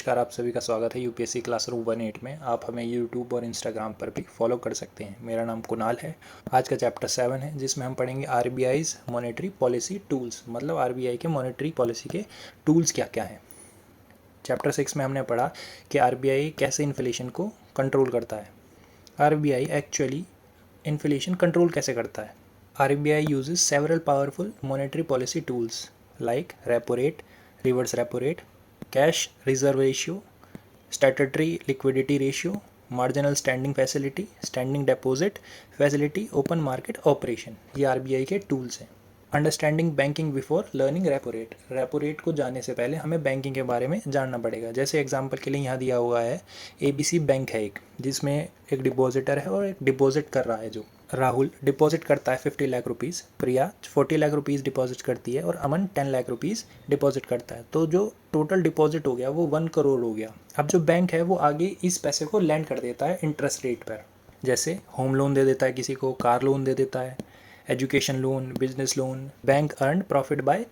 नमस्कार, आप सभी का स्वागत है यूपीएससी क्लासरूम 18 में। आप हमें यूट्यूब और इंस्टाग्राम पर भी फॉलो कर सकते हैं। मेरा नाम कुणाल है। आज का चैप्टर 7 है जिसमें हम पढ़ेंगे आरबीआईज मॉनेटरी पॉलिसी टूल्स, मतलब आरबीआई के मॉनेटरी पॉलिसी के टूल्स क्या क्या हैं। चैप्टर 6 में हमने पढ़ा कि आरबीआई कैसे इन्फ्लेशन को कंट्रोल करता है। आरबीआई एक्चुअली इन्फ्लेशन कंट्रोल कैसे करता है। RBI uses several powerful monetary policy tools like repo rate, reverse repo rate, cash reserve ratio, statutory liquidity ratio, marginal standing facility, standing deposit facility, open market operation. ये RBI के tools हैं। Understanding banking before learning repo rate. Repo rate को जानने से पहले हमें banking के बारे में जानना पड़ेगा। जैसे एग्जांपल के लिए यहाँ दिया हुआ है एबीसी बैंक है एक, जिसमें एक डिपॉजिटर है और एक डिपॉजिट कर रहा है। जो राहुल डिपॉजिट करता है 50 लाख रुपीज़, प्रिया 40 लाख रुपीज़ डिपॉजिट करती है और अमन 10 लाख रुपीज़ डिपॉजिट करता है। तो जो टोटल डिपॉजिट हो गया वो 1 करोड़ हो गया। अब जो बैंक है वो आगे इस पैसे को लैंड कर देता है इंटरेस्ट रेट पर। जैसे होम लोन दे देता है किसी को, कार लोन दे देता है, education loan, business loan. Bank earn profit by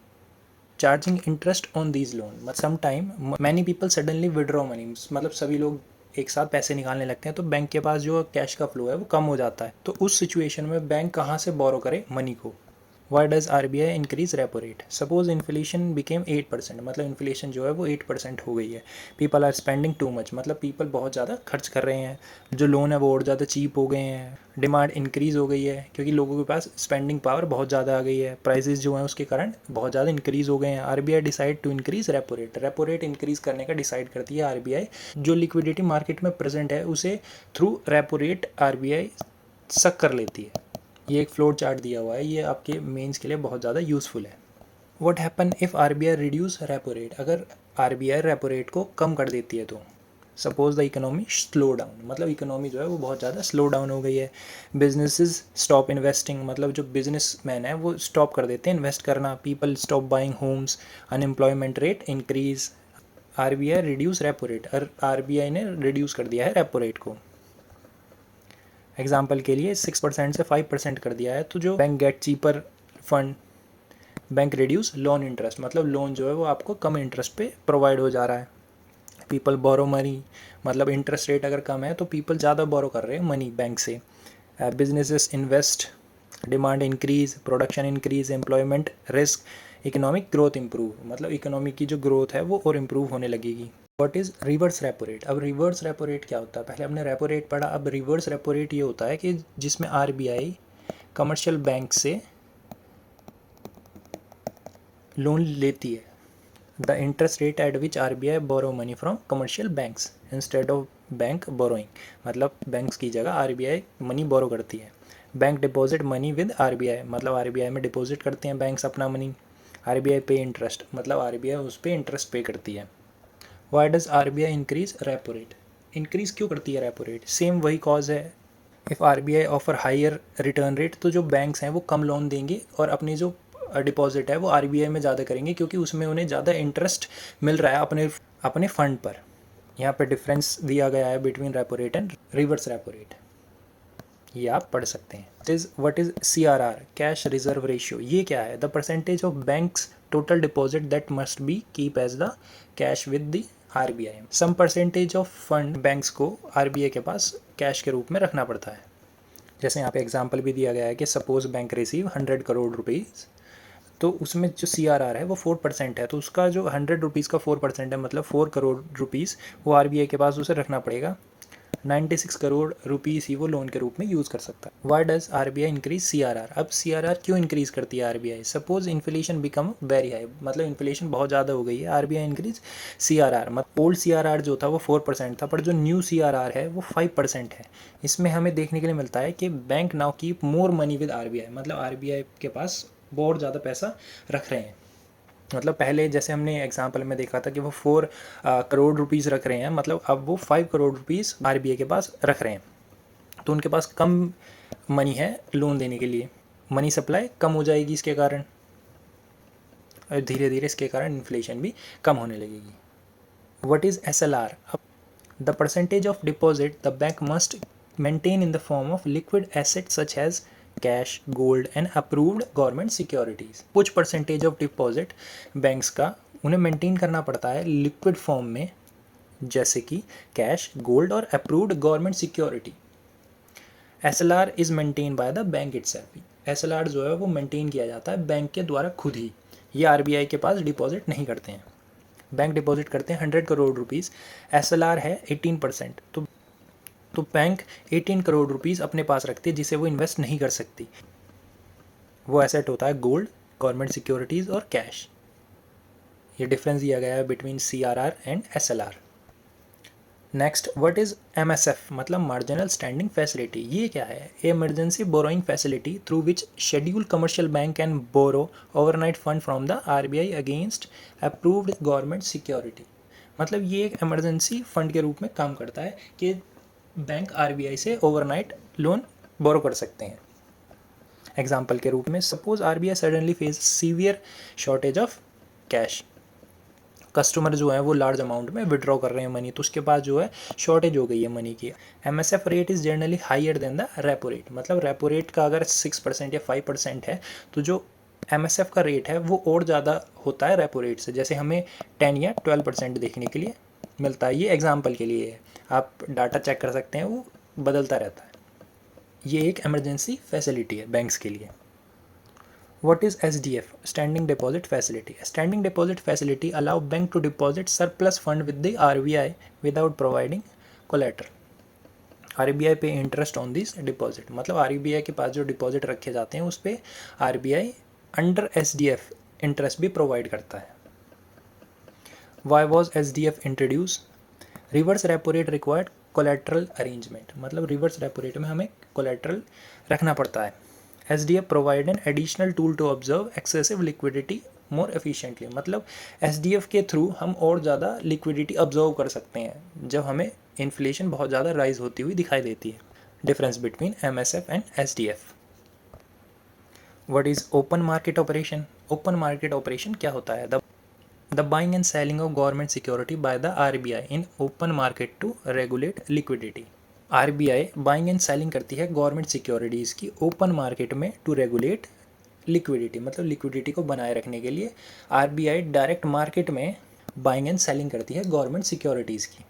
charging interest on these loan. Some time many people suddenly withdraw money, मतलब सभी लोग एक साथ पैसे निकालने लगते हैं तो बैंक के पास जो कैश का फ्लो है वो कम हो जाता है। तो उस सिचुएशन में बैंक कहाँ से बोरो करे मनी को। Y does RBI increase repo rate. Suppose inflation became 8%, मतलब इन्फ्लेशन जो है वो 8% हो गई है। People are spending too much, मतलब पीपल बहुत ज़्यादा खर्च कर रहे हैं। जो लोन है वो और ज़्यादा चीप हो गए हैं। डिमांड इंक्रीज़ हो गई है क्योंकि लोगों के पास स्पेंडिंग पावर बहुत ज़्यादा आ गई है। प्राइसेस जो हैं उसके कारण बहुत ज़्यादा इंक्रीज़ हो गए हैं। RBI decide to increase repo rate. Repo rate increase करने का डिसाइड करती है आरबीआई। जो लिक्विडिटी मार्केट में प्रेजेंट है उसे थ्रू रेपो रेट आरबीआई सक कर लेती है। ये एक फ्लोर चार्ट दिया हुआ है, ये आपके मेंस के लिए बहुत ज़्यादा यूज़फुल है। What happen if RBI reduce repo rate. अगर आरबीआई रेपो रेट को कम कर देती है तो suppose the economy slow down, मतलब इकोनॉमी जो है वो बहुत ज़्यादा स्लो डाउन हो गई है। बिजनेसेस स्टॉप इन्वेस्टिंग, मतलब जो बिजनेस मैन है वो स्टॉप कर देते हैं इन्वेस्ट करना। People stop buying homes, unemployment rate increase. RBI reduce repo rate, RBI ने रिड्यूस कर दिया है रेपो रेट को। एग्जाम्पल के लिए 6% से 5% कर दिया है तो जो bank get cheaper fund. Bank reduce loan interest, मतलब लोन जो है वो आपको कम इंटरेस्ट पे प्रोवाइड हो जा रहा है। पीपल बोरो मनी, मतलब इंटरेस्ट रेट अगर कम है तो पीपल ज़्यादा बोरो कर रहे हैं मनी बैंक से। Businesses invest, demand increase, production increase, employment risk, economic growth improve, मतलब इकोनॉमी की जो ग्रोथ है वो और इम्प्रूव होने लगेगी। What is reverse repo rate. अब रिवर्स रेपो रेट क्या होता है। पहले हमने रेपो रेट पढ़ा, अब रिवर्स रेपो रेट ये होता है कि जिसमें आरबीआई कमर्शियल बैंक से लोन लेती है। The interest rate at which RBI borrow money from commercial banks instead of bank borrowing, मतलब बैंक्स की जगह आरबीआई मनी बोरो करती है। Bank deposit money with RBI, मतलब आरबीआई में डिपॉजिट करते हैं बैंक्स अपना मनी। आरबीआई पे इंटरेस्ट, मतलब आरबीआई उस पर इंटरेस्ट पे करती है। Why does RBI increase repo rate. Increase क्यों करती है रेपो रेट। सेम वही कॉज है। If RBI offer higher return rate, तो जो बैंक्स हैं वो कम लोन देंगे और अपनी जो डिपॉजिट है वो आरबीआई में ज़्यादा करेंगे क्योंकि उसमें उन्हें ज़्यादा इंटरेस्ट मिल रहा है अपने फंड पर। यहाँ पे डिफरेंस दिया गया है between repo rate and reverse repo rate, ये आप पढ़ सकते हैं। What is CRR, cash reserve ratio. ये क्या है। The percentage of banks total deposit that must be keep as the cash with the RBI. Some percentage of fund banks को RBI के पास कैश के रूप में रखना पड़ता है। जैसे यहाँ पे एग्जांपल भी दिया गया है कि suppose bank receive 100 crore rupees, तो उसमें जो CRR है वो 4% है, तो उसका जो 100 रुपीज़ का 4% है, मतलब 4 करोड़ रुपीज़ वो आरबीआई के पास उसे रखना पड़ेगा। 96 करोड़ रुपीज़ ही वो लोन के रूप में यूज़ कर सकता है। Why does RBI increase CRR। अब CRR क्यों इंक्रीज़ करती है RBI. Suppose inflation become very high, मतलब इन्फ्लेशन बहुत ज़्यादा हो गई है, आरबीआई इंक्रीज CRR। मतलब ओल्ड CRR जो था वो 4% था, पर जो न्यू CRR है वो 5% है। इसमें हमें देखने के लिए मिलता है कि bank now keep more money with RBI, मतलब आरबीआई के पास बहुत ज़्यादा पैसा रख रहे हैं। मतलब पहले जैसे हमने एग्जांपल में देखा था कि वो 4 करोड़ रुपीज़ रख रहे हैं, मतलब अब वो 5 करोड़ रुपीज़ आरबीआई के पास रख रहे हैं। तो उनके पास कम मनी है लोन देने के लिए। मनी सप्लाई कम हो जाएगी इसके कारण, और धीरे धीरे इसके कारण इन्फ्लेशन भी कम होने लगेगी। What is SLR। अब the percentage of deposit the bank must maintain in the form of liquid asset such as cash, gold and approved government securities. कुछ परसेंटेज ऑफ डिपॉजिट बैंक्स का उन्हें मेंटेन करना पड़ता है लिक्विड फॉर्म में, जैसे कि कैश, गोल्ड और approved government security. SLR is maintain by the bank itself. SLR जो है वो मेंटेन किया जाता है बैंक के द्वारा खुद ही, ये RBI के पास डिपॉजिट नहीं करते हैं। बैंक डिपॉजिट करते हैं 100 करोड़ रुपीज़, SLR है 18%, तो बैंक 18 करोड़ रुपीज़ अपने पास रखती है जिसे वो इन्वेस्ट नहीं कर सकती। वो एसेट होता है गोल्ड, गवर्नमेंट सिक्योरिटीज़ और कैश। ये डिफरेंस दिया गया है between CRR and SLR। Next, what is MSF मतलब मार्जिनल स्टैंडिंग फैसिलिटी। ये क्या है? Emergency borrowing facility through which schedule commercial bank can borrow overnight fund from the RBI against approved government security. मतलब ये एक इमरजेंसी फंड के रूप में काम करता है कि बैंक RBI से ओवरनाइट लोन बोरो कर सकते हैं। एग्जाम्पल के रूप में, suppose RBI suddenly face severe shortage of cash. Customer जो है वो लार्ज अमाउंट में विड्रॉ कर रहे हैं मनी, तो उसके पास जो है शॉर्टेज हो गई है मनी की। MSF rate is generally higher than the repo rate. मतलब रेपो रेट का अगर 6% या 5% है तो जो MSF का रेट है वो और ज़्यादा होता है रेपो रेट से। जैसे हमें 10 या 12% देखने के लिए मिलता है। ये एग्जाम्पल के लिए है, आप डाटा चेक कर सकते हैं, वो बदलता रहता है। ये एक इमरजेंसी फैसिलिटी है बैंक्स के लिए। What is SDF? Standing Deposit Facility. A standing deposit facility allow bank to deposit surplus fund with the RBI without providing collateral. RBI पे इंटरेस्ट ऑन दिस डिपॉजिट। मतलब RBI के पास जो deposit रखे जाते हैं उस पर RBI अंडर SDF इंटरेस्ट भी प्रोवाइड करता है। Why was SDF introduce? Reverse repo rate required collateral arrangement. मतलब रिवर्स रेपो रेट में हमें कोलेट्रल रखना पड़ता है। SDF provide an additional tool to observe excessive liquidity more efficiently. मतलब SDF के थ्रू हम और ज़्यादा लिक्विडिटी ऑब्जर्व कर सकते हैं जब हमें इन्फ्लेशन बहुत ज़्यादा राइज होती हुई दिखाई देती है। Difference between MSF and SDF। What is open market operation? Open market operation क्या होता है? The buying and selling of government security by the RBI in open market to regulate liquidity. RBI buying and selling करती है government securities की open market में to regulate liquidity. मतलब liquidity को बनाए रखने के लिए RBI डायरेक्ट मार्केट में बाइंग एंड सेलिंग करती है गवर्नमेंट सिक्योरिटीज़ की।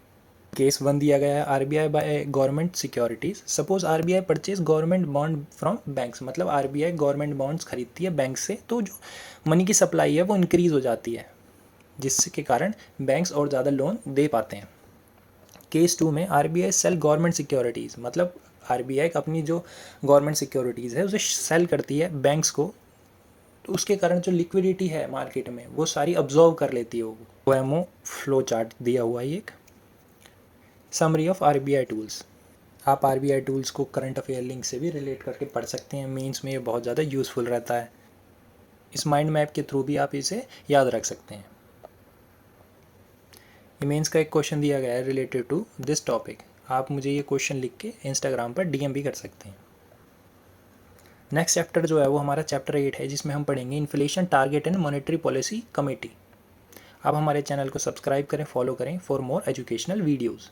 केस 1 दिया गया है RBI by government securities. Suppose RBI purchase government bond from banks. मतलब RBI गवर्नमेंट बॉन्ड्स खरीदती है बैंक से, तो जो मनी की सप्लाई है वो इंक्रीज़ हो जाती है जिसके कारण बैंक्स और ज़्यादा लोन दे पाते हैं। केस 2 में RBI सेल गवर्नमेंट सिक्योरिटीज़। मतलब RBI अपनी जो गवर्नमेंट सिक्योरिटीज़ है उसे सेल करती है बैंक्स को, तो उसके कारण जो लिक्विडिटी है मार्केट में वो सारी अब्जॉर्व कर लेती है। वो OMO फ्लो चार्ट दिया हुआ है। एक समरी ऑफ RBI टूल्स। आप RBI टूल्स को करंट अफेयर लिंक से भी रिलेट करके पढ़ सकते हैं। मेंस में ये बहुत ज़्यादा यूज़फुल रहता है। इस माइंड मैप के थ्रू भी आप इसे याद रख सकते हैं। मेंस का एक क्वेश्चन दिया गया है रिलेटेड टू दिस टॉपिक। आप मुझे ये क्वेश्चन लिख के इंस्टाग्राम पर DM भी कर सकते हैं। नेक्स्ट चैप्टर जो है वो हमारा चैप्टर 8 है, जिसमें हम पढ़ेंगे inflation target and monetary policy committee. आप हमारे चैनल को सब्सक्राइब करें, फॉलो करें फॉर मोर एजुकेशनल वीडियोज़।